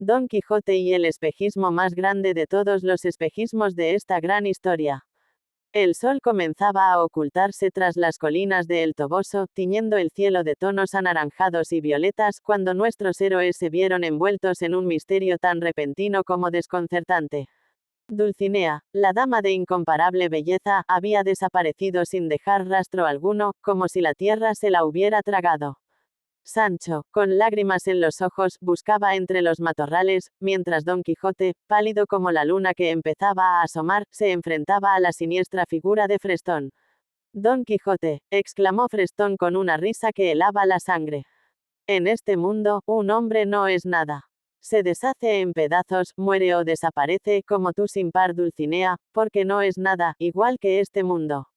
Don Quijote y el espejismo más grande de todos los espejismos de esta gran historia. El sol comenzaba a ocultarse tras las colinas de El Toboso, tiñendo el cielo de tonos anaranjados y violetas, cuando nuestros héroes se vieron envueltos en un misterio tan repentino como desconcertante. Dulcinea, la dama de incomparable belleza, había desaparecido sin dejar rastro alguno, como si la tierra se la hubiera tragado. Sancho, con lágrimas en los ojos, buscaba entre los matorrales, mientras Don Quijote, pálido como la luna que empezaba a asomar, se enfrentaba a la siniestra figura de Frestón. Don Quijote, exclamó Frestón con una risa que helaba la sangre. En este mundo, un hombre no es nada. Se deshace en pedazos, muere o desaparece, como tú sin par Dulcinea, porque no es nada, igual que este mundo.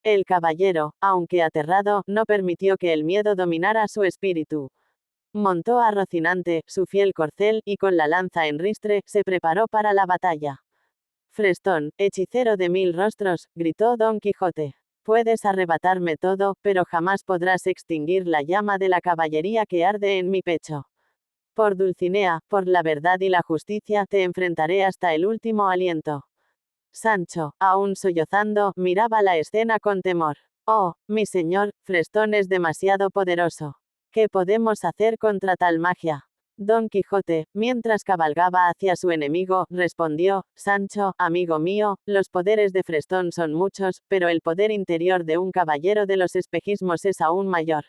El caballero, aunque aterrado, no permitió que el miedo dominara su espíritu. Montó a Rocinante, su fiel corcel, y con la lanza en ristre, se preparó para la batalla. Frestón, hechicero de 1000 rostros, gritó Don Quijote. Puedes arrebatarme todo, pero jamás podrás extinguir la llama de la caballería que arde en mi pecho. Por Dulcinea, por la verdad y la justicia, te enfrentaré hasta el último aliento. Sancho, aún sollozando, miraba la escena con temor. Oh, mi señor, Frestón es demasiado poderoso. ¿Qué podemos hacer contra tal magia? Don Quijote, mientras cabalgaba hacia su enemigo, respondió: Sancho, amigo mío, los poderes de Frestón son muchos, pero el poder interior de un caballero de los espejismos es aún mayor.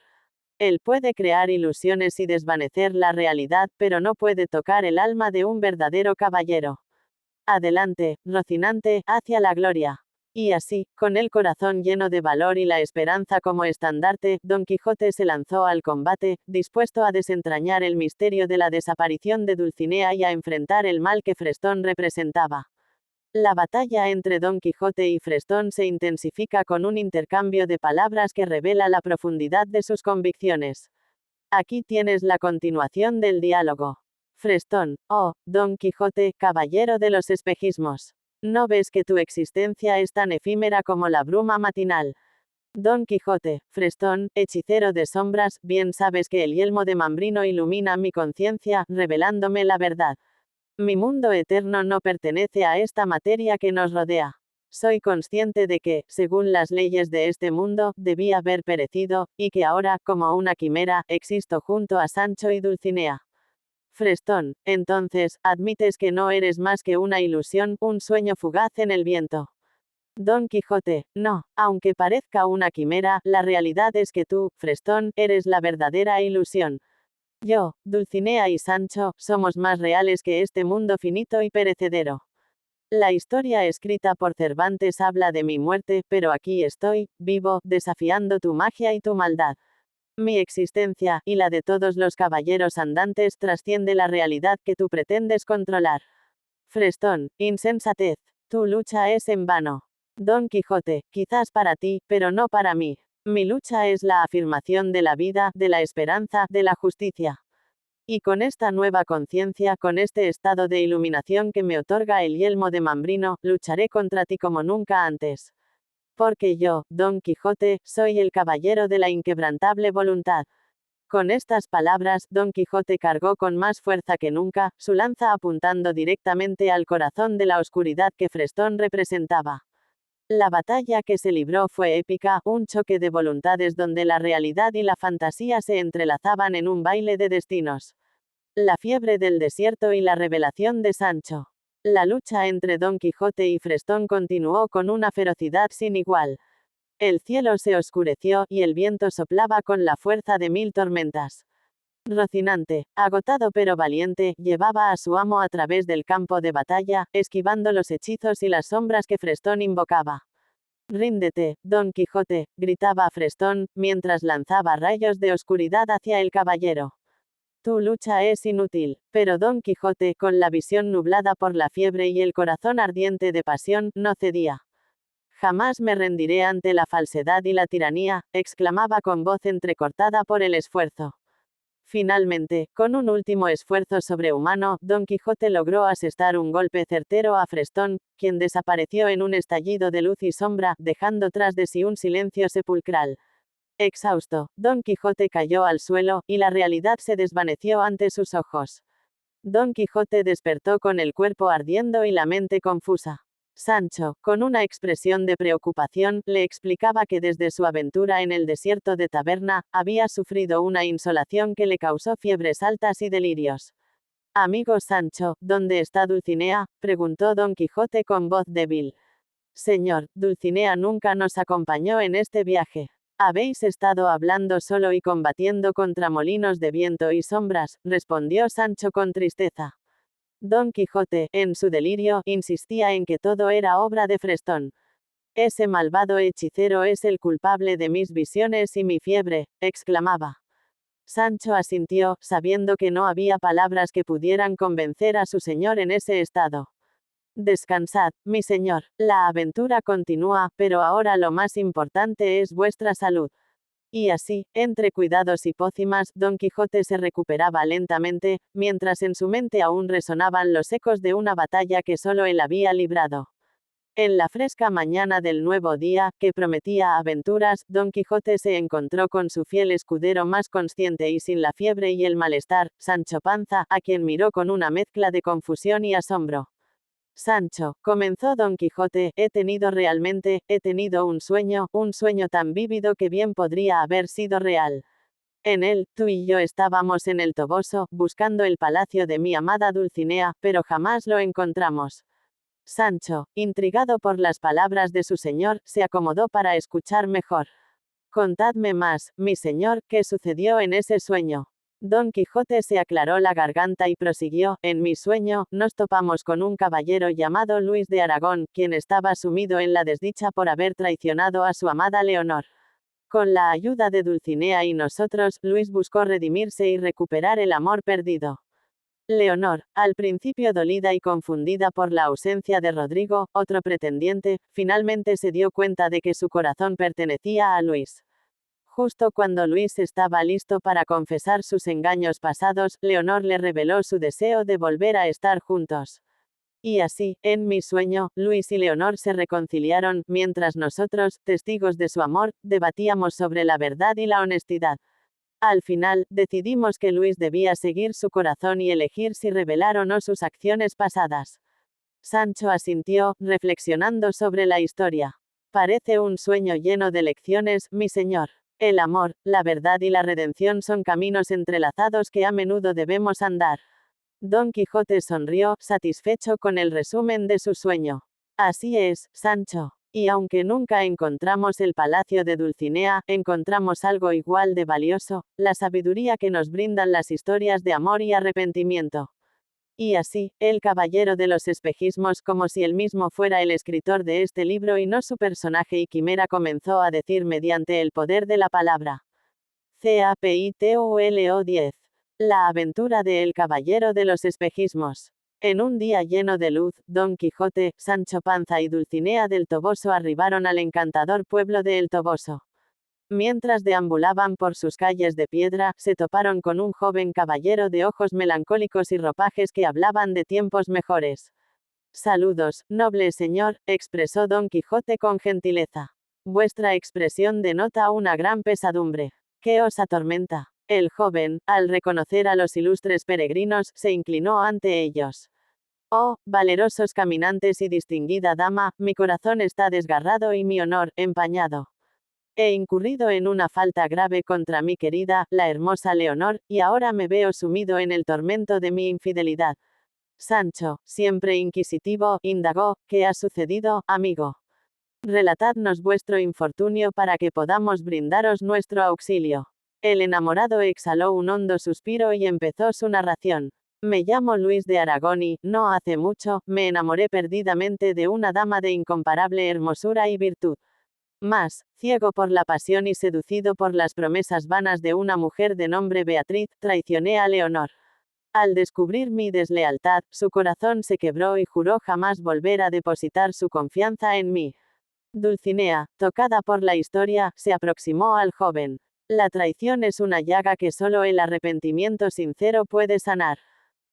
Él puede crear ilusiones y desvanecer la realidad, pero no puede tocar el alma de un verdadero caballero. Adelante, Rocinante, hacia la gloria. Y así, con el corazón lleno de valor y la esperanza como estandarte, Don Quijote se lanzó al combate, dispuesto a desentrañar el misterio de la desaparición de Dulcinea y a enfrentar el mal que Frestón representaba. La batalla entre Don Quijote y Frestón se intensifica con un intercambio de palabras que revela la profundidad de sus convicciones. Aquí tienes la continuación del diálogo. Frestón: oh, Don Quijote, caballero de los espejismos. ¿No ves que tu existencia es tan efímera como la bruma matinal? Don Quijote: Frestón, hechicero de sombras, bien sabes que el yelmo de Mambrino ilumina mi conciencia, revelándome la verdad. Mi mundo eterno no pertenece a esta materia que nos rodea. Soy consciente de que, según las leyes de este mundo, debí haber perecido, y que ahora, como una quimera, existo junto a Sancho y Dulcinea. Frestón: entonces, admites que no eres más que una ilusión, un sueño fugaz en el viento. Don Quijote: no, aunque parezca una quimera, la realidad es que tú, Frestón, eres la verdadera ilusión. Yo, Dulcinea y Sancho, somos más reales que este mundo finito y perecedero. La historia escrita por Cervantes habla de mi muerte, pero aquí estoy, vivo, desafiando tu magia y tu maldad. Mi existencia, y la de todos los caballeros andantes, trasciende la realidad que tú pretendes controlar. Frestón: insensatez. Tu lucha es en vano. Don Quijote: quizás para ti, pero no para mí. Mi lucha es la afirmación de la vida, de la esperanza, de la justicia. Y con esta nueva conciencia, con este estado de iluminación que me otorga el yelmo de Mambrino, lucharé contra ti como nunca antes. Porque yo, Don Quijote, soy el caballero de la inquebrantable voluntad. Con estas palabras, Don Quijote cargó con más fuerza que nunca, su lanza apuntando directamente al corazón de la oscuridad que Frestón representaba. La batalla que se libró fue épica, un choque de voluntades donde la realidad y la fantasía se entrelazaban en un baile de destinos. La fiebre del desierto y la revelación de Sancho. La lucha entre Don Quijote y Frestón continuó con una ferocidad sin igual. El cielo se oscureció, y el viento soplaba con la fuerza de 1000 tormentas. Rocinante, agotado pero valiente, llevaba a su amo a través del campo de batalla, esquivando los hechizos y las sombras que Frestón invocaba. Ríndete, Don Quijote, gritaba Frestón, mientras lanzaba rayos de oscuridad hacia el caballero. Tu lucha es inútil. Pero Don Quijote, con la visión nublada por la fiebre y el corazón ardiente de pasión, no cedía. Jamás me rendiré ante la falsedad y la tiranía, exclamaba con voz entrecortada por el esfuerzo. Finalmente, con un último esfuerzo sobrehumano, Don Quijote logró asestar un golpe certero a Frestón, quien desapareció en un estallido de luz y sombra, dejando tras de sí un silencio sepulcral. Exhausto, Don Quijote cayó al suelo, y la realidad se desvaneció ante sus ojos. Don Quijote despertó con el cuerpo ardiendo y la mente confusa. Sancho, con una expresión de preocupación, le explicaba que desde su aventura en el desierto de Taberna, había sufrido una insolación que le causó fiebres altas y delirios. Amigo Sancho, ¿dónde está Dulcinea?, preguntó Don Quijote con voz débil. Señor, Dulcinea nunca nos acompañó en este viaje. Habéis estado hablando solo y combatiendo contra molinos de viento y sombras, respondió Sancho con tristeza. Don Quijote, en su delirio, insistía en que todo era obra de Frestón. Ese malvado hechicero es el culpable de mis visiones y mi fiebre, exclamaba. Sancho asintió, sabiendo que no había palabras que pudieran convencer a su señor en ese estado. Descansad, mi señor, la aventura continúa, pero ahora lo más importante es vuestra salud. Y así, entre cuidados y pócimas, Don Quijote se recuperaba lentamente, mientras en su mente aún resonaban los ecos de una batalla que solo él había librado. En la fresca mañana del nuevo día, que prometía aventuras, Don Quijote se encontró con su fiel escudero más consciente y sin la fiebre y el malestar, Sancho Panza, a quien miró con una mezcla de confusión y asombro. Sancho, comenzó Don Quijote, he tenido un sueño tan vívido que bien podría haber sido real. En él, tú y yo estábamos en el Toboso, buscando el palacio de mi amada Dulcinea, pero jamás lo encontramos. Sancho, intrigado por las palabras de su señor, se acomodó para escuchar mejor. Contadme más, mi señor, ¿qué sucedió en ese sueño? Don Quijote se aclaró la garganta y prosiguió, en mi sueño, nos topamos con un caballero llamado Luis de Aragón, quien estaba sumido en la desdicha por haber traicionado a su amada Leonor. Con la ayuda de Dulcinea y nosotros, Luis buscó redimirse y recuperar el amor perdido. Leonor, al principio dolida y confundida por la ausencia de Rodrigo, otro pretendiente, finalmente se dio cuenta de que su corazón pertenecía a Luis. Justo cuando Luis estaba listo para confesar sus engaños pasados, Leonor le reveló su deseo de volver a estar juntos. Y así, en mi sueño, Luis y Leonor se reconciliaron, mientras nosotros, testigos de su amor, debatíamos sobre la verdad y la honestidad. Al final, decidimos que Luis debía seguir su corazón y elegir si revelar o no sus acciones pasadas. Sancho asintió, reflexionando sobre la historia. Parece un sueño lleno de lecciones, mi señor. El amor, la verdad y la redención son caminos entrelazados que a menudo debemos andar. Don Quijote sonrió, satisfecho con el resumen de su sueño. Así es, Sancho. Y aunque nunca encontramos el palacio de Dulcinea, encontramos algo igual de valioso, la sabiduría que nos brindan las historias de amor y arrepentimiento. Y así, el caballero de los espejismos, como si él mismo fuera el escritor de este libro y no su personaje y quimera, comenzó a decir mediante el poder de la palabra. Capítulo 10. La aventura de El caballero de los espejismos. En un día lleno de luz, Don Quijote, Sancho Panza y Dulcinea del Toboso arribaron al encantador pueblo de El Toboso. Mientras deambulaban por sus calles de piedra, se toparon con un joven caballero de ojos melancólicos y ropajes que hablaban de tiempos mejores. Saludos, noble señor, expresó Don Quijote con gentileza. Vuestra expresión denota una gran pesadumbre. ¿Qué os atormenta? El joven, al reconocer a los ilustres peregrinos, se inclinó ante ellos. Oh, valerosos caminantes y distinguida dama, mi corazón está desgarrado y mi honor, empañado. He incurrido en una falta grave contra mi querida, la hermosa Leonor, y ahora me veo sumido en el tormento de mi infidelidad. Sancho, siempre inquisitivo, indagó, ¿qué ha sucedido, amigo? Relatadnos vuestro infortunio para que podamos brindaros nuestro auxilio. El enamorado exhaló un hondo suspiro y empezó su narración. Me llamo Luis de Aragón y, no hace mucho, me enamoré perdidamente de una dama de incomparable hermosura y virtud. Mas, ciego por la pasión y seducido por las promesas vanas de una mujer de nombre Beatriz, traicioné a Leonor. Al descubrir mi deslealtad, su corazón se quebró y juró jamás volver a depositar su confianza en mí. Dulcinea, tocada por la historia, se aproximó al joven. La traición es una llaga que solo el arrepentimiento sincero puede sanar.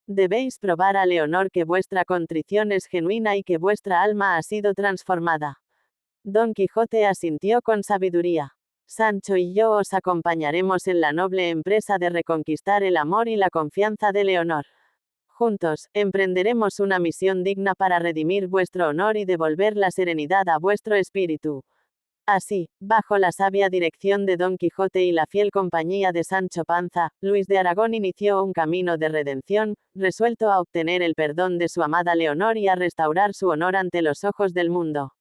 Debéis probar a Leonor que vuestra contrición es genuina y que vuestra alma ha sido transformada. Don Quijote asintió con sabiduría. Sancho y yo os acompañaremos en la noble empresa de reconquistar el amor y la confianza de Leonor. Juntos, emprenderemos una misión digna para redimir vuestro honor y devolver la serenidad a vuestro espíritu. Así, bajo la sabia dirección de Don Quijote y la fiel compañía de Sancho Panza, Luis de Aragón inició un camino de redención, resuelto a obtener el perdón de su amada Leonor y a restaurar su honor ante los ojos del mundo.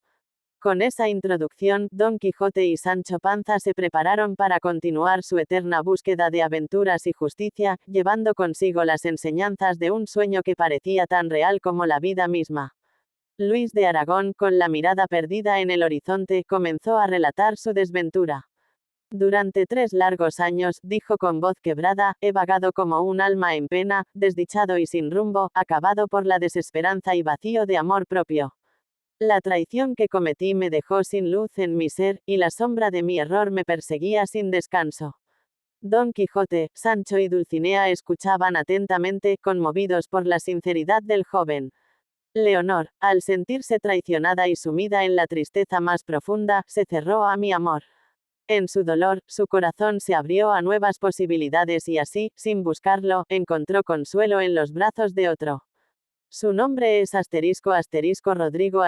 Con esa introducción, Don Quijote y Sancho Panza se prepararon para continuar su eterna búsqueda de aventuras y justicia, llevando consigo las enseñanzas de un sueño que parecía tan real como la vida misma. Luis de Aragón, con la mirada perdida en el horizonte, comenzó a relatar su desventura. Durante 3 largos años, dijo con voz quebrada, he vagado como un alma en pena, desdichado y sin rumbo, acabado por la desesperanza y vacío de amor propio. La traición que cometí me dejó sin luz en mi ser, y la sombra de mi error me perseguía sin descanso. Don Quijote, Sancho y Dulcinea escuchaban atentamente, conmovidos por la sinceridad del joven. Leonor, al sentirse traicionada y sumida en la tristeza más profunda, se cerró a mi amor. En su dolor, su corazón se abrió a nuevas posibilidades y así, sin buscarlo, encontró consuelo en los brazos de otro. Su nombre es Rodrigo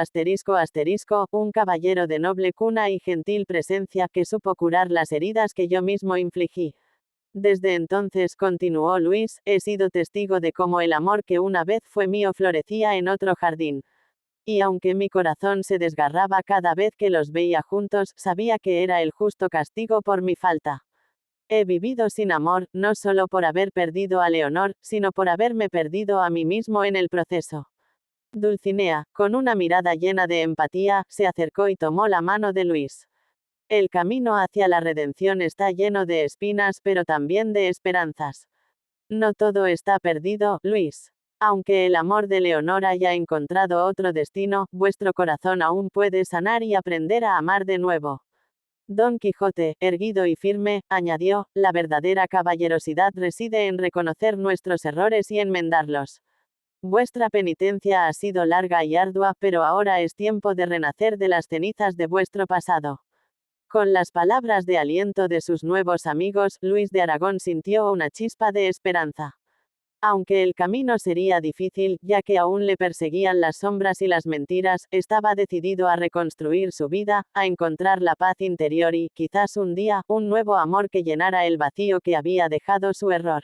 un caballero de noble cuna y gentil presencia que supo curar las heridas que yo mismo infligí. Desde entonces, continuó Luis, he sido testigo de cómo el amor que una vez fue mío florecía en otro jardín. Y aunque mi corazón se desgarraba cada vez que los veía juntos, sabía que era el justo castigo por mi falta. He vivido sin amor, no solo por haber perdido a Leonor, sino por haberme perdido a mí mismo en el proceso. Dulcinea, con una mirada llena de empatía, se acercó y tomó la mano de Luis. El camino hacia la redención está lleno de espinas, pero también de esperanzas. No todo está perdido, Luis. Aunque el amor de Leonor haya encontrado otro destino, vuestro corazón aún puede sanar y aprender a amar de nuevo. Don Quijote, erguido y firme, añadió, la verdadera caballerosidad reside en reconocer nuestros errores y enmendarlos. Vuestra penitencia ha sido larga y ardua, pero ahora es tiempo de renacer de las cenizas de vuestro pasado. Con las palabras de aliento de sus nuevos amigos, Luis de Aragón sintió una chispa de esperanza. Aunque el camino sería difícil, ya que aún le perseguían las sombras y las mentiras, estaba decidido a reconstruir su vida, a encontrar la paz interior y, quizás un día, un nuevo amor que llenara el vacío que había dejado su error.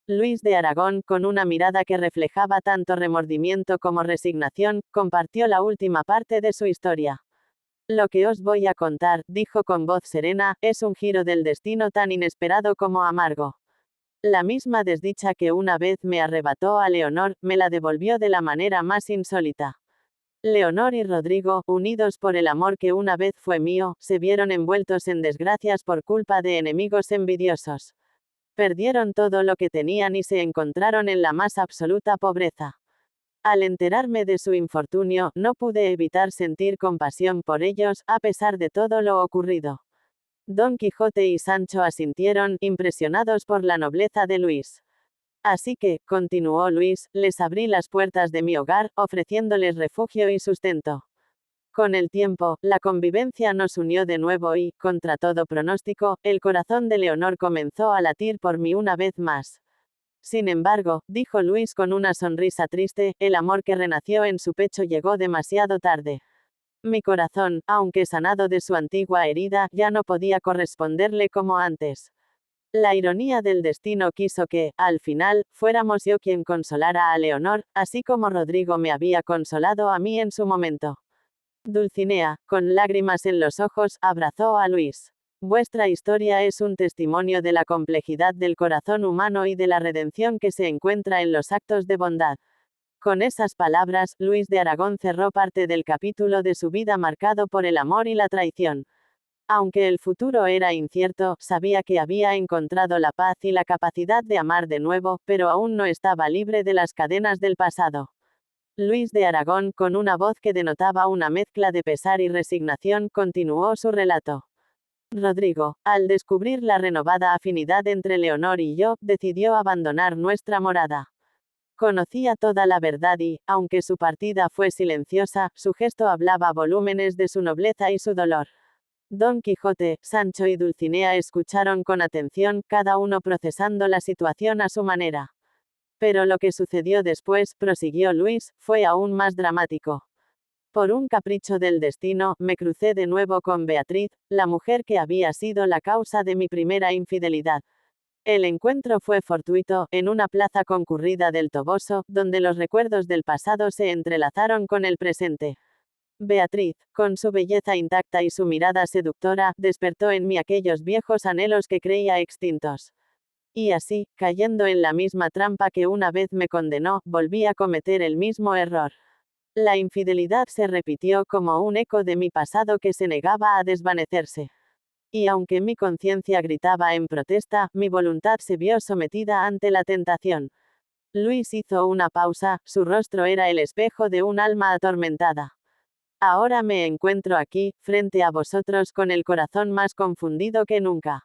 Luis de Aragón, con una mirada que reflejaba tanto remordimiento como resignación, compartió la última parte de su historia. Lo que os voy a contar, dijo con voz serena, es un giro del destino tan inesperado como amargo. La misma desdicha que una vez me arrebató a Leonor, me la devolvió de la manera más insólita. Leonor y Rodrigo, unidos por el amor que una vez fue mío, se vieron envueltos en desgracias por culpa de enemigos envidiosos. Perdieron todo lo que tenían y se encontraron en la más absoluta pobreza. Al enterarme de su infortunio, no pude evitar sentir compasión por ellos, a pesar de todo lo ocurrido. Don Quijote y Sancho asintieron, impresionados por la nobleza de Luis. Así que, continuó Luis, les abrí las puertas de mi hogar, ofreciéndoles refugio y sustento. Con el tiempo, la convivencia nos unió de nuevo y, contra todo pronóstico, el corazón de Leonor comenzó a latir por mí una vez más. Sin embargo, dijo Luis con una sonrisa triste, el amor que renació en su pecho llegó demasiado tarde. Mi corazón, aunque sanado de su antigua herida, ya no podía corresponderle como antes. La ironía del destino quiso que, al final, fuéramos yo quien consolara a Leonor, así como Rodrigo me había consolado a mí en su momento. Dulcinea, con lágrimas en los ojos, abrazó a Luis. Vuestra historia es un testimonio de la complejidad del corazón humano y de la redención que se encuentra en los actos de bondad. Con esas palabras, Luis de Aragón cerró parte del capítulo de su vida marcado por el amor y la traición. Aunque el futuro era incierto, sabía que había encontrado la paz y la capacidad de amar de nuevo, pero aún no estaba libre de las cadenas del pasado. Luis de Aragón, con una voz que denotaba una mezcla de pesar y resignación, continuó su relato. Rodrigo, al descubrir la renovada afinidad entre Leonor y yo, decidió abandonar nuestra morada. Conocía toda la verdad y, aunque su partida fue silenciosa, su gesto hablaba volúmenes de su nobleza y su dolor. Don Quijote, Sancho y Dulcinea escucharon con atención, cada uno procesando la situación a su manera. Pero lo que sucedió después, prosiguió Luis, fue aún más dramático. Por un capricho del destino, me crucé de nuevo con Beatriz, la mujer que había sido la causa de mi primera infidelidad. El encuentro fue fortuito, en una plaza concurrida del Toboso, donde los recuerdos del pasado se entrelazaron con el presente. Beatriz, con su belleza intacta y su mirada seductora, despertó en mí aquellos viejos anhelos que creía extintos. Y así, cayendo en la misma trampa que una vez me condenó, volví a cometer el mismo error. La infidelidad se repitió como un eco de mi pasado que se negaba a desvanecerse. Y aunque mi conciencia gritaba en protesta, mi voluntad se vio sometida ante la tentación. Luis hizo una pausa, su rostro era el espejo de un alma atormentada. Ahora me encuentro aquí, frente a vosotros, con el corazón más confundido que nunca.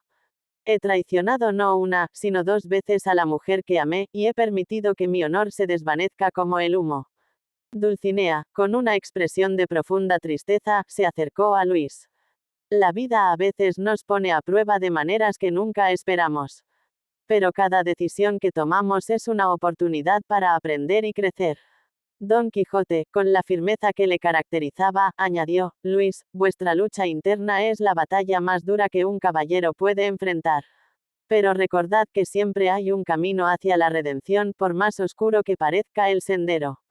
He traicionado no una, sino 2 veces a la mujer que amé, y he permitido que mi honor se desvanezca como el humo. Dulcinea, con una expresión de profunda tristeza, se acercó a Luis. La vida a veces nos pone a prueba de maneras que nunca esperamos. Pero cada decisión que tomamos es una oportunidad para aprender y crecer. Don Quijote, con la firmeza que le caracterizaba, añadió: Luis, vuestra lucha interna es la batalla más dura que un caballero puede enfrentar. Pero recordad que siempre hay un camino hacia la redención, por más oscuro que parezca el sendero.